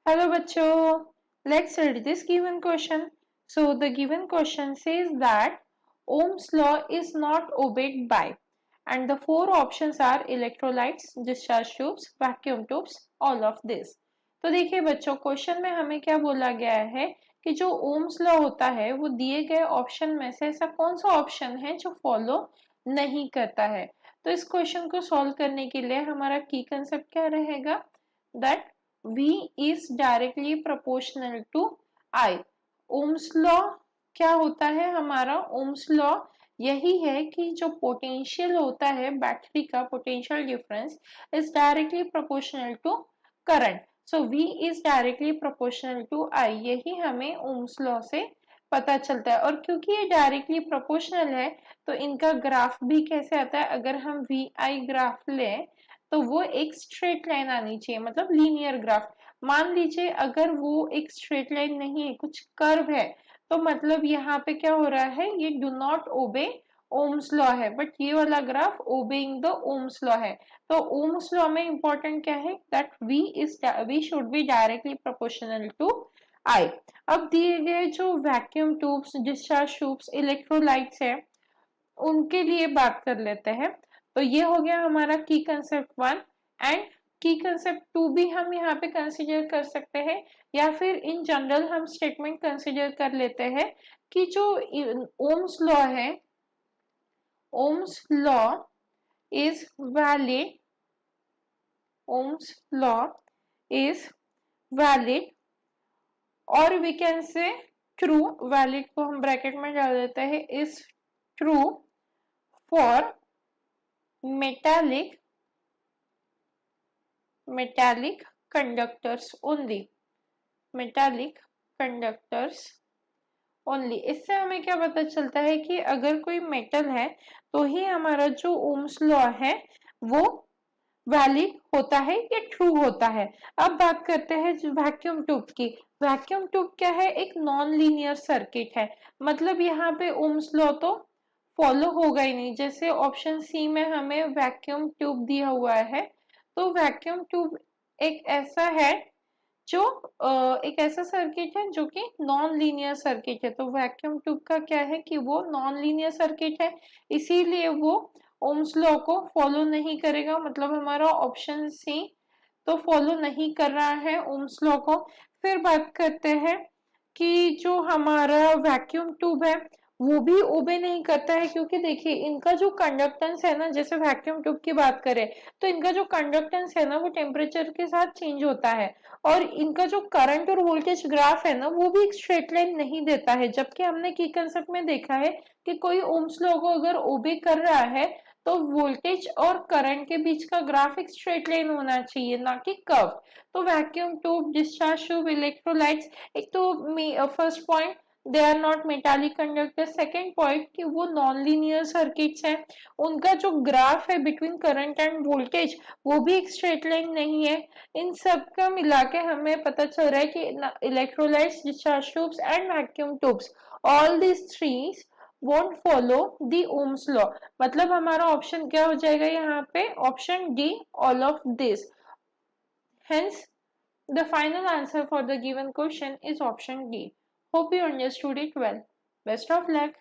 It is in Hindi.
Hello bachcho, let's read this given question. So the given question says that Ohm's law is not obeyed by, and the four options are electrolytes, discharge tubes, vacuum tubes, all of this. तो देखिए बच्चों, क्वेश्चन में हमें क्या बोला गया है कि जो ओम्स लॉ होता है वो दिए गए ऑप्शन में से ऐसा कौन सा ऑप्शन है जो फॉलो नहीं करता है। तो इस क्वेश्चन को सॉल्व करने के लिए हमारा की कंसेप्ट क्या रहेगा, that V is directly proportional to I। Ohm's law क्या होता है हमारा, ओम्स लॉ यही है कि जो पोटेंशियल होता है बैटरी का potential difference is directly proportional to current. So V is directly proportional to I, यही हमें ओम्स लॉ से पता चलता है। और क्योंकि ये डायरेक्टली प्रोपोर्शनल है तो इनका ग्राफ भी कैसे आता है, अगर हम VI ग्राफ लें तो वो एक स्ट्रेट लाइन आनी चाहिए, मतलब लीनियर ग्राफ। मान लीजिए अगर वो एक स्ट्रेट लाइन नहीं है, कुछ कर्व है, तो मतलब यहाँ पे क्या हो रहा है, ये do not obey Ohm's law है, बट ये वाला graph obeying the Ohm's law है। तो ओम्स लॉ में इंपॉर्टेंट क्या है, that V should be directly proportional to I। अब दिए गए जो vacuum tubes, discharge tubes, electrolytes है, उनके लिए बात कर लेते हैं। तो ये हो गया हमारा की कंसेप्ट वन, एंड की कंसेप्ट टू भी हम यहाँ पे कंसिडर कर सकते हैं, या फिर इन जनरल हम स्टेटमेंट कंसिडर कर लेते हैं कि जो ओम्स लॉ है, Ohm's law is valid, Ohm's law is valid, और we can say true, valid को हम ब्रैकेट में डाल देते हैं, is true for metallic conductors only, metallic conductors only. इससे हमें क्या पता चलता है कि अगर कोई मेटल है तो ही हमारा जो ओम्स लॉ है वो वैलिड होता है या ट्रू होता है। अब बात करते हैं वैक्यूम ट्यूब की। वैक्यूम ट्यूब क्या है, एक नॉन लीनियर सर्किट है, मतलब यहाँ पे ओम्स लॉ तो फॉलो होगा ही नहीं। जैसे ऑप्शन सी में हमें वैक्यूम ट्यूब दिया हुआ है, तो वैक्यूम ट्यूब एक ऐसा है जो एक ऐसा सर्किट है जो कि नॉन लीनियर सर्किट है। तो वैक्यूम ट्यूब का क्या है कि वो नॉन लीनियर सर्किट है, इसीलिए वो ओम्स लॉ को फॉलो नहीं करेगा, मतलब हमारा ऑप्शन सी तो फॉलो नहीं कर रहा है ओम्स लॉ को। फिर बात करते हैं कि जो हमारा वैक्यूम ट्यूब है वो भी ओबे नहीं करता है, क्योंकि देखिए इनका जो कंडक्टेंस है ना, जैसे वैक्यूम ट्यूब की बात करें तो इनका जो कंडक्टेंस है ना वो टेम्परेचर के साथ चेंज होता है, और इनका जो करंट और वोल्टेज ग्राफ है ना वो भी एक स्ट्रेट लाइन नहीं देता है। जबकि हमने की कंसेप्ट में देखा है कि कोई ओम्स लॉ को अगर ओबे कर रहा है तो वोल्टेज और करंट के बीच का ग्राफ एक स्ट्रेट लाइन होना चाहिए, ना कि कर्व। तो vacuum tube, discharge tube, electrolytes, एक तो first point they are not metallic conductor, second point कि वो नॉन लीनियर सर्किट्स हैं, उनका जो ग्राफ है बिटवीन करंट एंड वोल्टेज वो भी एक स्ट्रेट लाइन नहीं है। इन सब का मिला के हमें पता चल रहा है कि electrolytes, discharge tubes and vacuum tubes, all these three won't follow the Ohm's law। मतलब हमारा ऑप्शन क्या हो जाएगा यहाँ पे, option D, all of this। Hence the final answer for the given question is option D। Hope you understood it well. Best of luck.